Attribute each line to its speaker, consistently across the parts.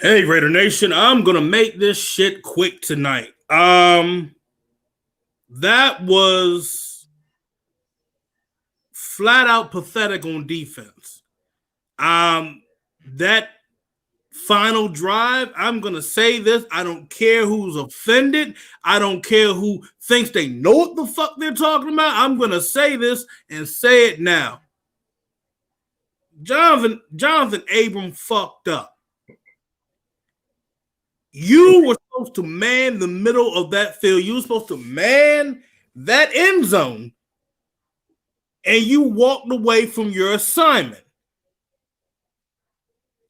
Speaker 1: Hey, Raider Nation, I'm gonna make this shit quick tonight. That was flat out pathetic on defense. That final drive, I'm gonna say this. I don't care who's offended. I don't care who thinks they know what the fuck they're talking about. I'm gonna say this and say it now. Jonathan Abram fucked up. You were supposed to man the middle of that field. You were supposed to man that end zone, and you walked away from your assignment.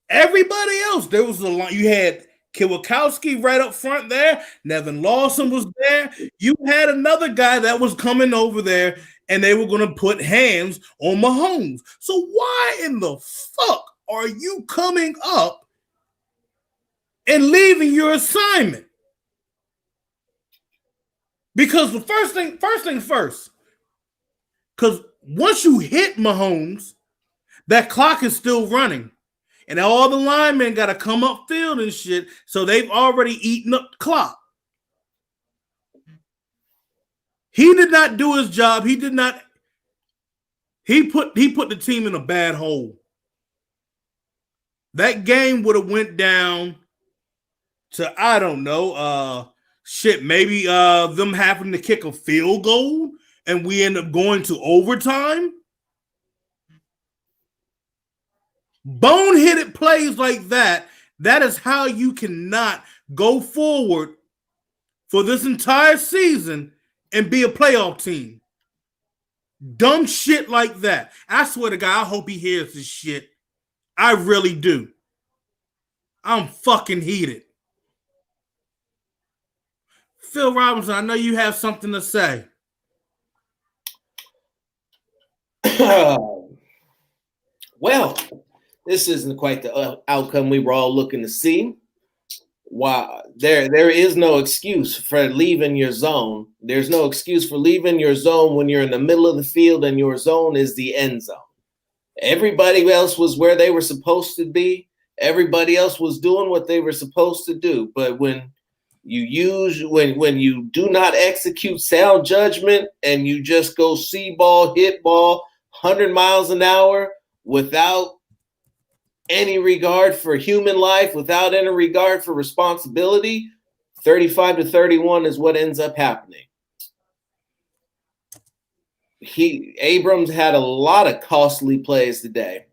Speaker 1: Everybody else, there was a line. You had Kiwakowski right up front there. Nevin Lawson was there. You had another guy that was coming over there, and they were going to put hands on Mahomes. So why in the fuck are you coming up and leaving your assignment? Because the first thing first, because once you hit Mahomes, that clock is still running. And all the linemen got to come upfield and shit, so they've already eaten up the clock. He did not do his job. He did not. He put the team in a bad hole. That game would have went down to, I don't know, maybe them having to kick a field goal and we end up going to overtime. Boneheaded plays like that is how you cannot go forward for this entire season and be a playoff team. Dumb shit like that. I swear to God, I hope he hears this shit. I really do. I'm fucking heated. Phil Robinson, I know you have something to say.
Speaker 2: Well, this isn't quite the outcome we were all looking to see. Wow, there is no excuse for leaving your zone. There's no excuse for leaving your zone when you're in the middle of the field and your zone is the end zone. Everybody else was where they were supposed to be. Everybody else was doing what they were supposed to do. But when you do not execute sound judgment and you just go see ball, hit ball, 100 miles an hour without any regard for human life, without any regard for responsibility, 35-31 is what ends up happening. Abrams had a lot of costly plays today,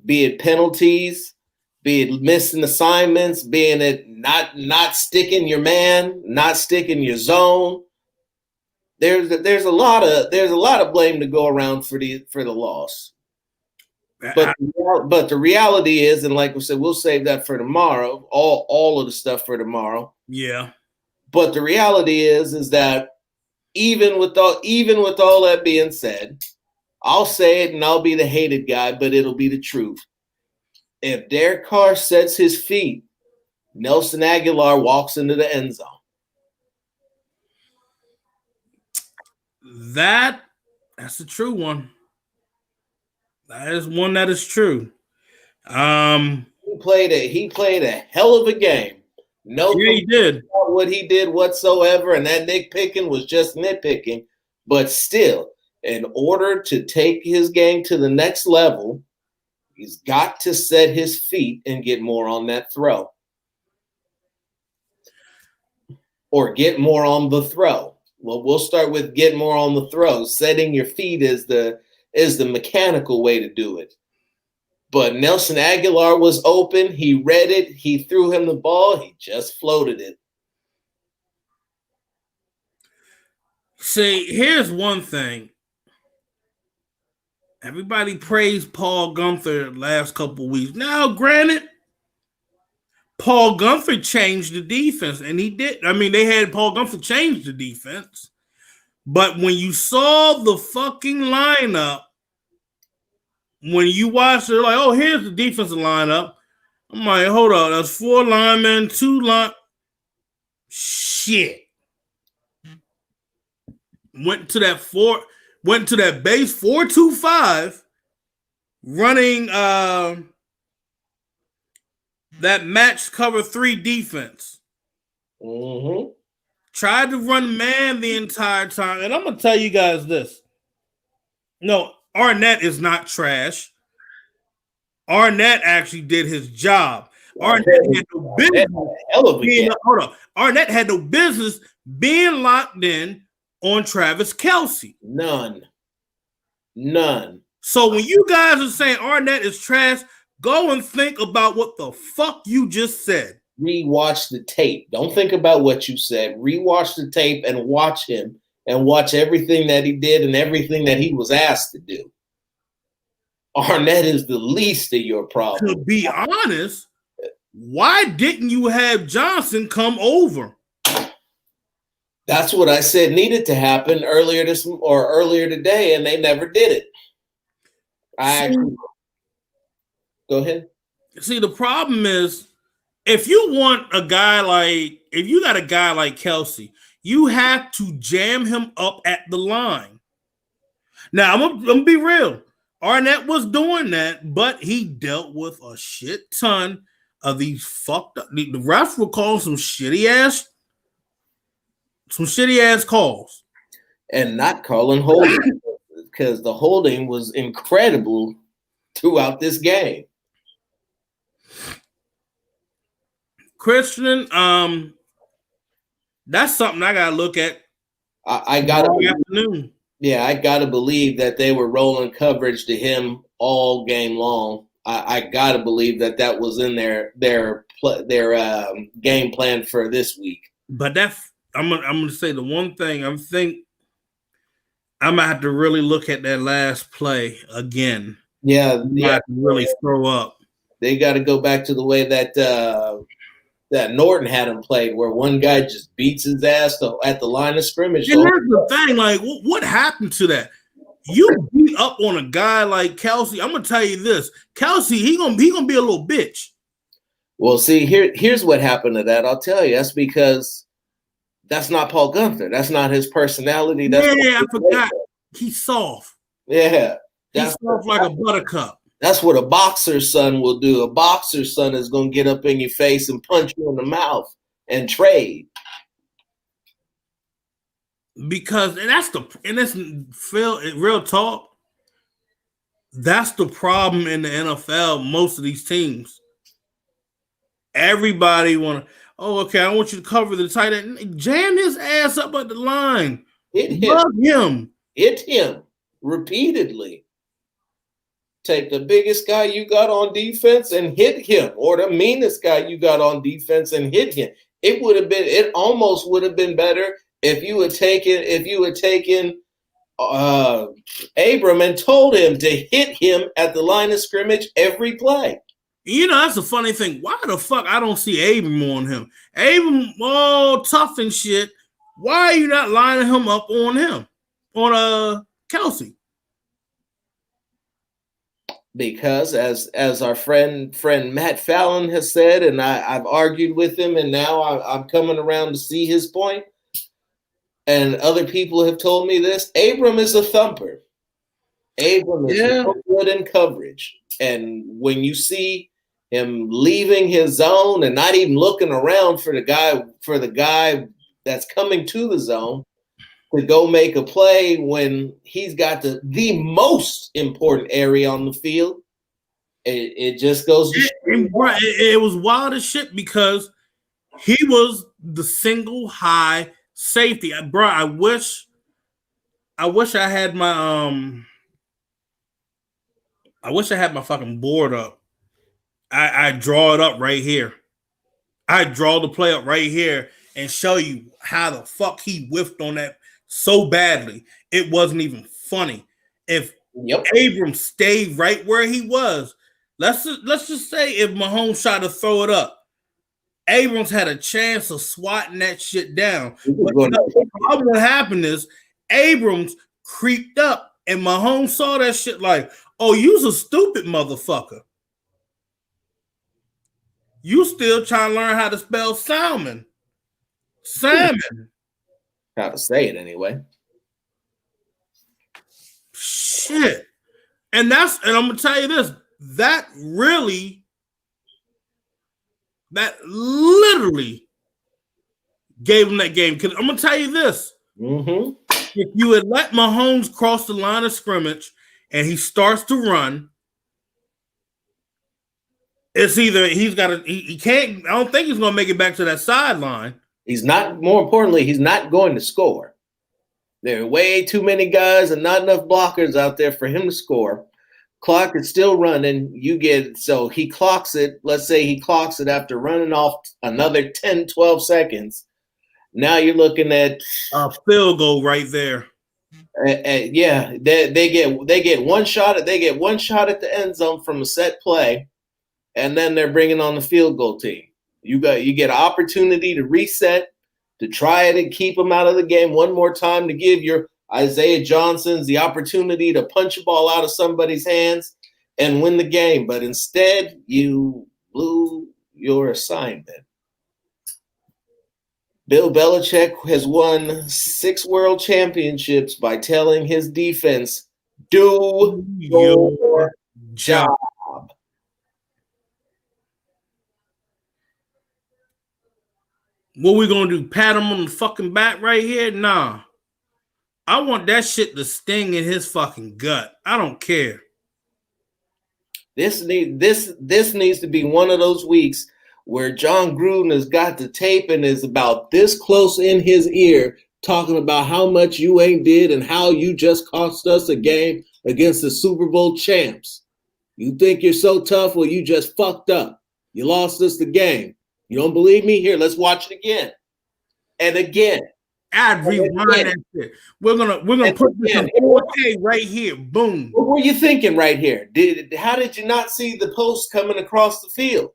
Speaker 2: be it penalties, be it missing assignments, being it not sticking your man, not sticking your zone. There's a lot of blame to go around for the loss. But the reality is, and like we said, we'll save that for tomorrow. All of the stuff for tomorrow.
Speaker 1: Yeah.
Speaker 2: But the reality is that even with all that being said, I'll say it and I'll be the hated guy, but it'll be the truth. If Derek Carr sets his feet, Nelson Aguilar walks into the end zone.
Speaker 1: That's a true one. That is one that is true.
Speaker 2: He played a hell of a game. No,
Speaker 1: yeah, he did
Speaker 2: what he did whatsoever, and that nitpicking was just nitpicking. But still, in order to take his game to the next level, he's got to set his feet and get more on that throw, or get more on the throw. Well, we'll start with get more on the throw. Setting your feet is the mechanical way to do it. But Nelson Aguilar was open. He read it. He threw him the ball. He just floated it.
Speaker 1: See, here's one thing. Everybody praised Paul Gunther the last couple of weeks. Now, granted, Paul Gunther changed the defense, and he did. I mean, they had Paul Gunther change the defense. But when you saw the fucking lineup, when you watched it, like, oh, here's the defensive lineup. I'm like, hold on, that's 4 linemen, 2 line. Shit. Went to that base 4-2-5, running that matched cover 3 defense.
Speaker 2: Mm-hmm.
Speaker 1: Tried to run man the entire time. And I'm going to tell you guys this. No, Arnett is not trash. Arnett actually did his job. Arnett had no business being, hold on. Arnett had no business being locked in on Travis Kelce.
Speaker 2: None.
Speaker 1: So when you guys are saying Arnett is trash, go and think about what the fuck you just said.
Speaker 2: Rewatch the tape. Don't think about what you said. Rewatch the tape and watch him and watch everything that he did and everything that he was asked to do. Arnett is the least of your problem.
Speaker 1: To be honest, why didn't you have Johnson come over?
Speaker 2: That's what I said needed to happen earlier today, and they never did it. Go ahead.
Speaker 1: See, the problem is, if you got a guy like Kelce, you have to jam him up at the line. Now, I'm gonna be real. Arnett was doing that, but he dealt with a shit ton of these fucked up. The refs were calling some shitty ass calls,
Speaker 2: and not calling holding because the holding was incredible throughout this game.
Speaker 1: Christian, that's something I gotta look at.
Speaker 2: I gotta believe that they were rolling coverage to him all game long. I gotta believe that was in their game plan for this week.
Speaker 1: But I'm gonna say the one thing I'm gonna have to really look at that last play again.
Speaker 2: Yeah,
Speaker 1: really throw up.
Speaker 2: They got to go back to the way that Norton had him played, where one guy just beats his ass at the line of scrimmage.
Speaker 1: And here's the thing, like, what happened to that? You beat up on a guy like Kelce. I'm gonna tell you this, Kelce, he gonna be a little bitch.
Speaker 2: Well, see, here's what happened to that. I'll tell you, that's because that's not Paul Gunther. That's not his personality.
Speaker 1: I forgot. He's soft.
Speaker 2: Yeah,
Speaker 1: he's soft like a buttercup.
Speaker 2: That's what a boxer's son will do. A boxer's son is going to get up in your face and punch you in the mouth and trade.
Speaker 1: Because real talk. That's the problem in the NFL. Most of these teams, everybody want to. Oh, okay. I want you to cover the tight end. Jam his ass up at the line.
Speaker 2: Hit him repeatedly. Take the biggest guy you got on defense and hit him, or the meanest guy you got on defense and hit him. It almost would have been better if you had taken Abram and told him to hit him at the line of scrimmage every play.
Speaker 1: You know, that's the funny thing. Why the fuck I don't see Abram on him? Abram all tough and shit. Why are you not lining him up on him? On Kelce?
Speaker 2: Because as our friend Matt Fallon has said, and I've argued with him, and now I'm coming around to see his point, and other people have told me this, Abram is a thumper. Abram is so good in coverage. And when you see him leaving his zone and not even looking around for the guy that's coming to the zone to go make a play when he's got the most important area on the field, it just goes to
Speaker 1: it was wild as shit because he was the single high safety. Bro, I wish I had my fucking board up. I draw it up right here. I draw the play up right here and show you how the fuck he whiffed on that so badly. It wasn't even funny. If Abram stayed right where he was, let's just say if Mahomes tried to throw it up, Abrams had a chance of swatting that shit down. But what happened is Abrams creeped up and Mahomes saw that shit like, oh, you's a stupid motherfucker. You still trying to learn how to spell salmon. Salmon.
Speaker 2: How to say it anyway.
Speaker 1: Shit. And I'm gonna tell you this. That really that literally gave him that game. Because I'm gonna tell you this: if you had let Mahomes cross the line of scrimmage and he starts to run, it's either he can't. I don't think he's gonna make it back to that sideline.
Speaker 2: He's not. More importantly, he's not going to score. There are way too many guys and not enough blockers out there for him to score. Clock is still running. So he clocks it. Let's say he clocks it after running off another 10, 12 seconds. Now you're looking at
Speaker 1: a field goal right there.
Speaker 2: Yeah, they get one shot. They get one shot at the end zone from a set play, and then they're bringing on the field goal team. You get an opportunity to reset, to try it and keep them out of the game one more time, to give your Isaiah Johnsons the opportunity to punch a ball out of somebody's hands and win the game. But instead, you blew your assignment. Bill Belichick has won 6 world championships by telling his defense, do your job.
Speaker 1: What we gonna do? Pat him on the fucking back right here? Nah. I want that shit to sting in his fucking gut. I don't care.
Speaker 2: This needs to be one of those weeks where John Gruden has got the tape and is about this close in his ear talking about how much you ain't did and how you just cost us a game against the Super Bowl champs. You think you're so tough? Well, you just fucked up. You lost us the game. You don't believe me? Here, let's watch it again. And again.
Speaker 1: I'd rewind that shit. We're gonna put this in 4K right here. Boom.
Speaker 2: What were you thinking right here? How did you not see the post coming across the field?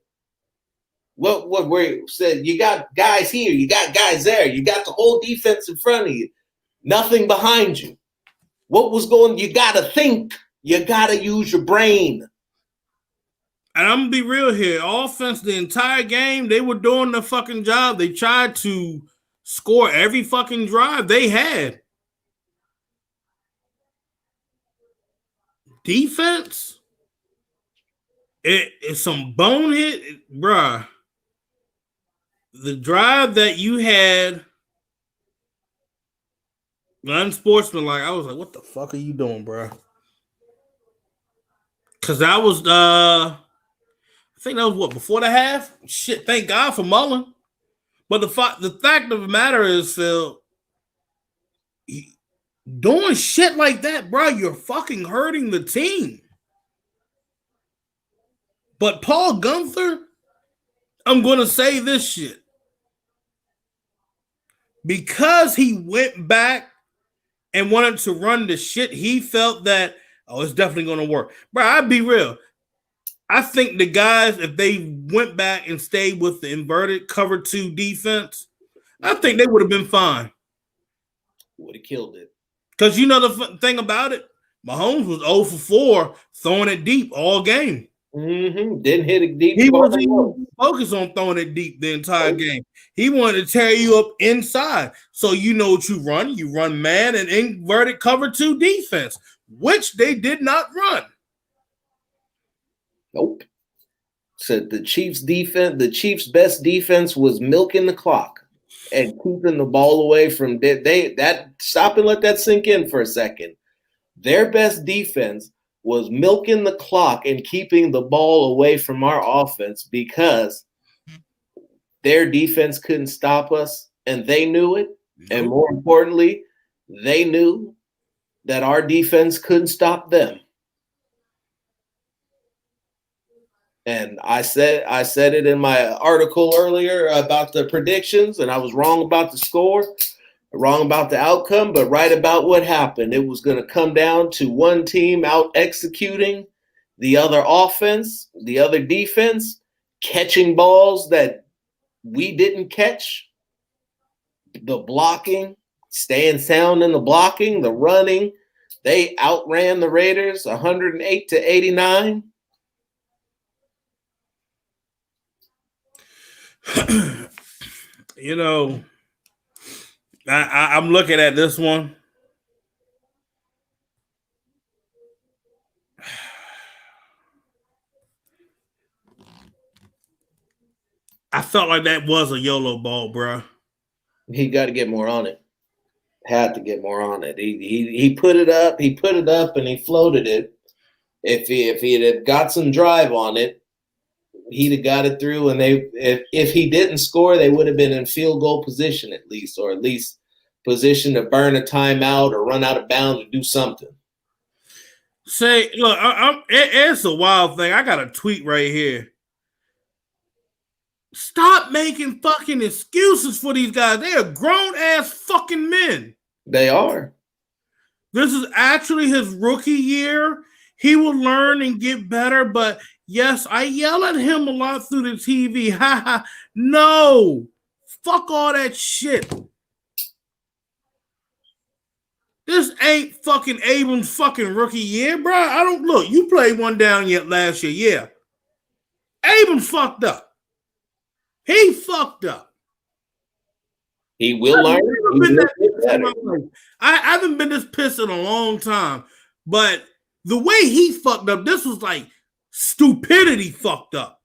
Speaker 2: What were said? You got guys here, you got guys there, you got the whole defense in front of you, nothing behind you. What was going? You gotta think. You gotta use your brain.
Speaker 1: And I'm gonna be real here. Offense, the entire game, they were doing the fucking job. They tried to score every fucking drive they had. Defense, it's some bonehead, bruh. The drive that you had, unsportsmanlike, I was like, what the fuck are you doing, bruh? Because that was, I think that was what, before the half? Shit, thank God for Mullen. But the fact of the matter is, Phil, doing shit like that, bro, you're fucking hurting the team. But Paul Gunther, I'm going to say this shit. Because he went back and wanted to run the shit, he felt that, it's definitely going to work. Bro, I'd be real. I think the guys, if they went back and stayed with the inverted cover 2 defense, I think they would have been fine.
Speaker 2: Would have killed it.
Speaker 1: Because you know the thing about it, Mahomes was 0 for 4 throwing it deep all game.
Speaker 2: Didn't hit it deep.
Speaker 1: He wasn't even focused on throwing it deep the entire game. He wanted to tear you up inside. So you know what you run. You run man and inverted cover 2 defense, which they did not run.
Speaker 2: Nope. Said the Chiefs defense, the Chiefs' best defense was milking the clock and keeping the ball away from stop and let that sink in for a second. Their best defense was milking the clock and keeping the ball away from our offense because their defense couldn't stop us, and they knew it. And more importantly, they knew that our defense couldn't stop them. And I said it in my article earlier about the predictions, and I was wrong about the score, wrong about the outcome, but right about what happened. It was going to come down to one team out executing the other offense, the other defense, catching balls that we didn't catch, the blocking, staying sound in the blocking, the running. They outran the Raiders 108-89.
Speaker 1: You know, I'm looking at this one. felt like that was a YOLO ball, bro.
Speaker 2: He got to get more on it. Had to get more on it. He put it up. He put it up and he floated it. If he had got some drive on it, he'd have got it through. And if he didn't score, they would have been in field goal position at least, or at least position to burn a timeout or run out of bounds or do something.
Speaker 1: Say, look, it's a wild thing. I got a tweet right here. Stop making fucking excuses for these guys. They are grown-ass fucking men.
Speaker 2: They are.
Speaker 1: This is actually his rookie year. He will learn and get better, but yes, I yell at him a lot through the TV. Ha ha. No. Fuck all that shit. This ain't fucking Abrams' fucking rookie year, bro. I don't look. You played one down yet last year. Yeah. Abrams fucked up. He fucked up.
Speaker 2: He will learn.
Speaker 1: I haven't been this pissed in a long time, but the way he fucked up, this was like stupidity fucked up.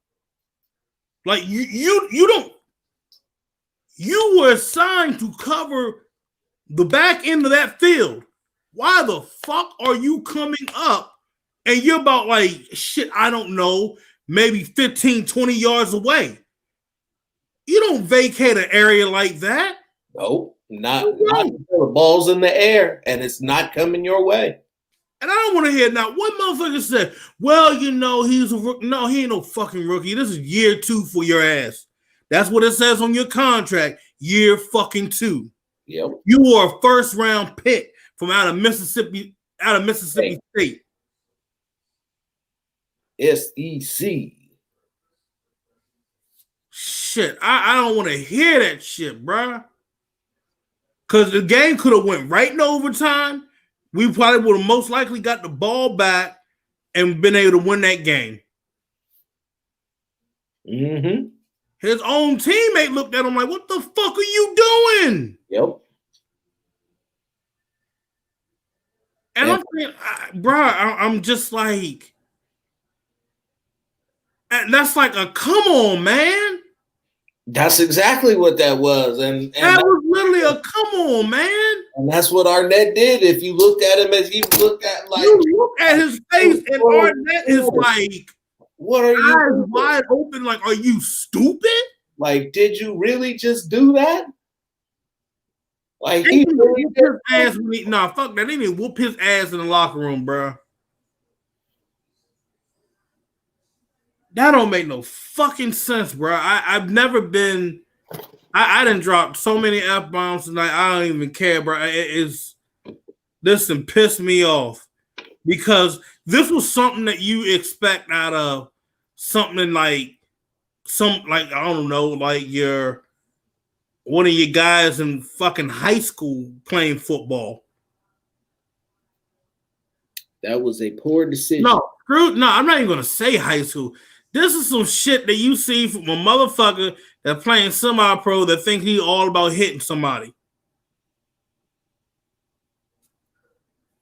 Speaker 1: Like you were assigned to cover the back end of that field. Why the fuck are you coming up and you're about like shit, I don't know, maybe 15, 20 yards away? You don't vacate an area like that.
Speaker 2: No, not the ball's in the air and it's not coming your way.
Speaker 1: And I don't want to hear now. One motherfucker said, well, you know, he's a rookie. No, he ain't no fucking rookie. This is year 2 for your ass. That's what it says on your contract. Year fucking 2.
Speaker 2: Yep.
Speaker 1: You were a first round pick from out of Mississippi State.
Speaker 2: SEC.
Speaker 1: Shit, I don't want to hear that shit, bro. Because the game could have went right in overtime. We probably would have most likely got the ball back and been able to win that game.
Speaker 2: Mm-hmm.
Speaker 1: His own teammate looked at him like, what the fuck are you doing?
Speaker 2: Yep.
Speaker 1: And I'm thinking, bro, I'm just like, and that's like a come on, man.
Speaker 2: That's exactly what that was. And
Speaker 1: that was literally a come on, man.
Speaker 2: And that's what Arnett did. If you looked at him as he looked at, like,
Speaker 1: you look at his face, and Arnett is like,
Speaker 2: what are you
Speaker 1: eyes wide open? Like, are you stupid?
Speaker 2: Like, did you really just do that? Like,
Speaker 1: he really his ass. Nah, fuck that. They didn't whoop his ass in the locker room, bro. That don't make no fucking sense, bro. I've never been. I done dropped so many F-bombs tonight. I don't even care, bro. This done pissed me off because this was something that you expect out of something like I don't know, like one of your guys in fucking high school playing football.
Speaker 2: That was a poor decision.
Speaker 1: No, I'm not even gonna say high school. This is some shit that you see from a motherfucker that's playing semi-pro that thinks he's all about hitting somebody.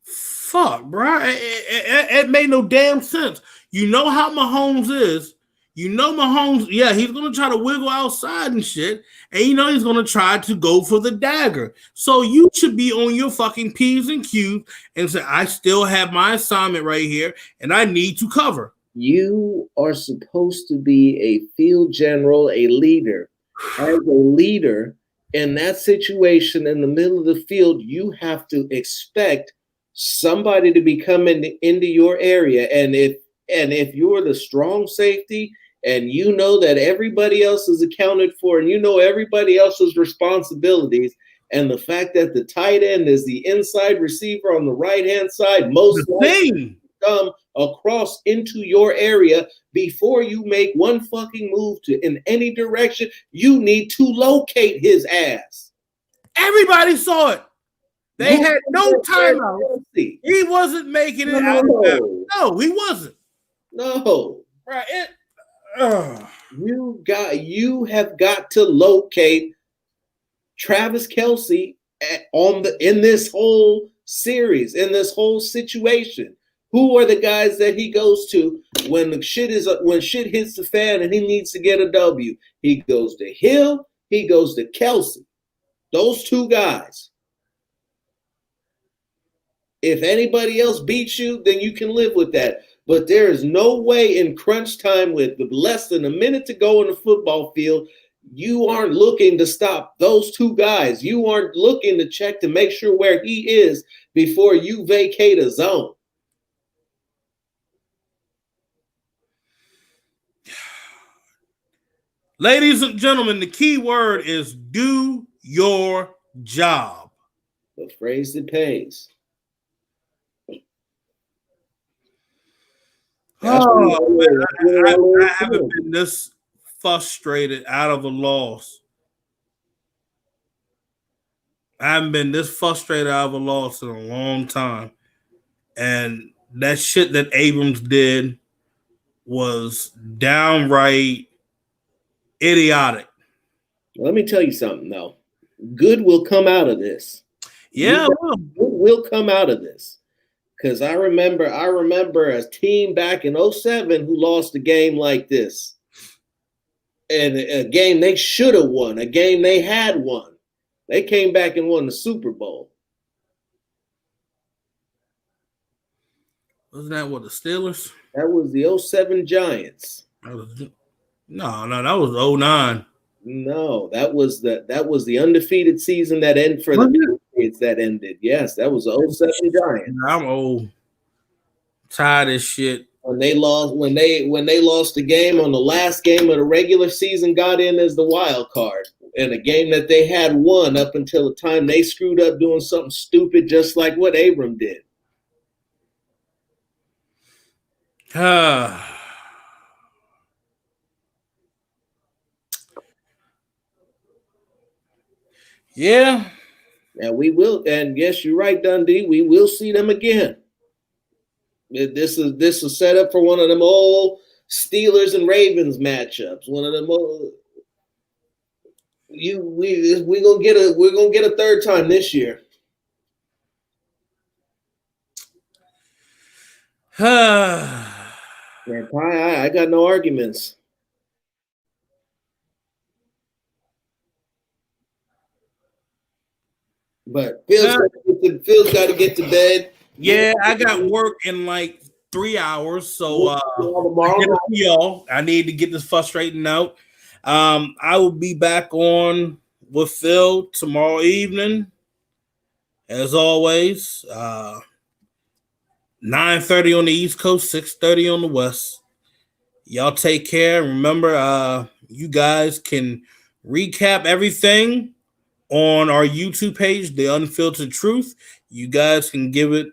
Speaker 1: Fuck, bro. It made no damn sense. You know how Mahomes is. You know Mahomes, yeah, he's going to try to wiggle outside and shit. And you know he's going to try to go for the dagger. So you should be on your fucking P's and Q's and say, I still have my assignment right here and I need to cover.
Speaker 2: You are supposed to be a field general, a leader. As a leader in that situation in the middle of the field, you have to expect somebody to be coming into your area. And if you're the strong safety and you know that everybody else is accounted for and you know everybody else's responsibilities, and the fact that the tight end is the inside receiver on the right-hand side, most likely come across into your area before you make one fucking move in any direction, you need to locate his ass.
Speaker 1: Everybody saw it. They had no timeout. He wasn't making it out of that. No, he wasn't.
Speaker 2: No.
Speaker 1: Right.
Speaker 2: You have got to locate Travis Kelce in this whole series, in this whole situation. Who are the guys that he goes to when shit hits the fan and he needs to get a W? He goes to Hill. He goes to Kelsey. Those two guys. If anybody else beats you, then you can live with that. But there is no way in crunch time with less than a minute to go on the football field, you aren't looking to stop those two guys. You aren't looking to check to make sure where he is before you vacate a zone.
Speaker 1: Ladies and gentlemen, the key word is do your job.
Speaker 2: The phrase that pays.
Speaker 1: I haven't been this frustrated out of a loss. I haven't been this frustrated out of a loss in a long time. And that shit that Abrams did was downright idiotic.
Speaker 2: Let me tell you something, though. Good will come out of this.
Speaker 1: Yeah,
Speaker 2: good will come out of this. Because I remember a team back in 2007 who lost a game like this. And a game they should have won, a game they had won. They came back and won the Super Bowl.
Speaker 1: Wasn't that what, the Steelers?
Speaker 2: That was the 2007 Giants.
Speaker 1: No, that was 2009.
Speaker 2: No, that was the undefeated season that ended for the Patriots that ended. Yes, that was the 2007 Giants.
Speaker 1: I'm old. Tired of shit.
Speaker 2: When they lost the game on the last game of the regular season, got in as the wild card. And a game that they had won up until the time they screwed up doing something stupid, just like what Abram did.
Speaker 1: Yeah.
Speaker 2: And we will, and yes, you're right, Dundee. We will see them again. This is set up for one of them old Steelers and Ravens matchups. One of them old. We're gonna get a third time this year. Man, I got no arguments. But Phil's got to get to bed.
Speaker 1: Yeah, I got work in like 3 hours, so y'all, I need to get this frustrating out. I will be back on with Phil tomorrow evening, as always. 9:30 on the East Coast, 6:30 on the West. Y'all take care. Remember, you guys can recap everything on our YouTube page, The Unfiltered Truth. You guys can give it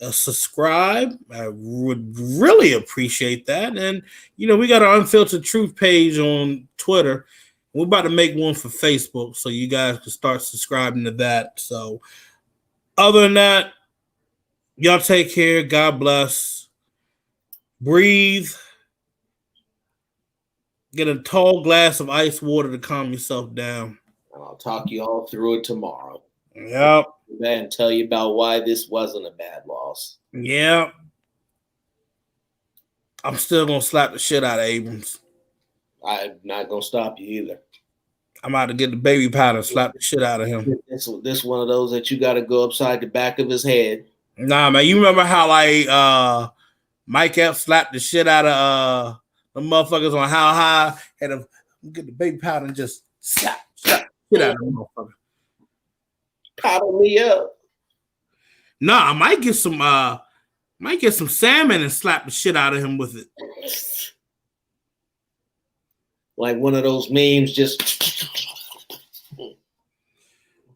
Speaker 1: a subscribe. I would really appreciate that. And, we got our Unfiltered Truth page on Twitter. We're about to make one for Facebook, so you guys can start subscribing to that. So other than that, y'all take care. God bless. Breathe. Get a tall glass of ice water to calm yourself down.
Speaker 2: I'll talk you all through it tomorrow.
Speaker 1: Yep.
Speaker 2: And tell you about why this wasn't a bad loss.
Speaker 1: Yep. I'm still going to slap the shit out of Abrams.
Speaker 2: I'm not going to stop you either.
Speaker 1: I'm about to get the baby powder and slap the shit out of him.
Speaker 2: This one of those that you got to go upside the back of his head.
Speaker 1: Nah, man. You remember how, Mike F slapped the shit out of the motherfuckers on How High? Had to get the baby powder and just slap shit out of the motherfucker.
Speaker 2: Paddle me up.
Speaker 1: Nah, I might get some salmon and slap the shit out of him with it.
Speaker 2: Like one of those memes, just.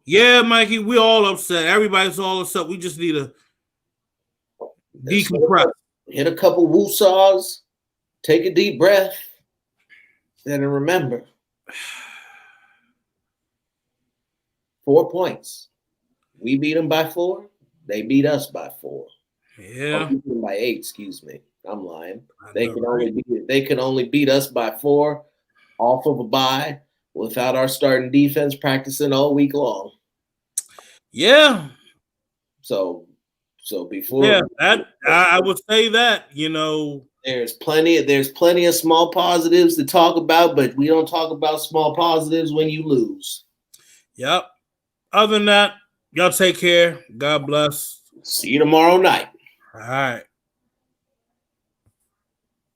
Speaker 1: Yeah, Mikey, we all upset. Everybody's all upset. We just need to decompress.
Speaker 2: Hit a couple woo-saws, take a deep breath, and remember, 4 points. We beat them by 4. They beat us by 4.
Speaker 1: Yeah.
Speaker 2: We beat them by 8, excuse me. I'm lying. They could only beat us by 4 off of a bye without our starting defense practicing all week long.
Speaker 1: Yeah.
Speaker 2: So So before,
Speaker 1: yeah, that I would say that,
Speaker 2: there's plenty of small positives to talk about, but we don't talk about small positives when you lose.
Speaker 1: Yep. Other than that, y'all take care. God bless.
Speaker 2: See you tomorrow night.
Speaker 1: All right.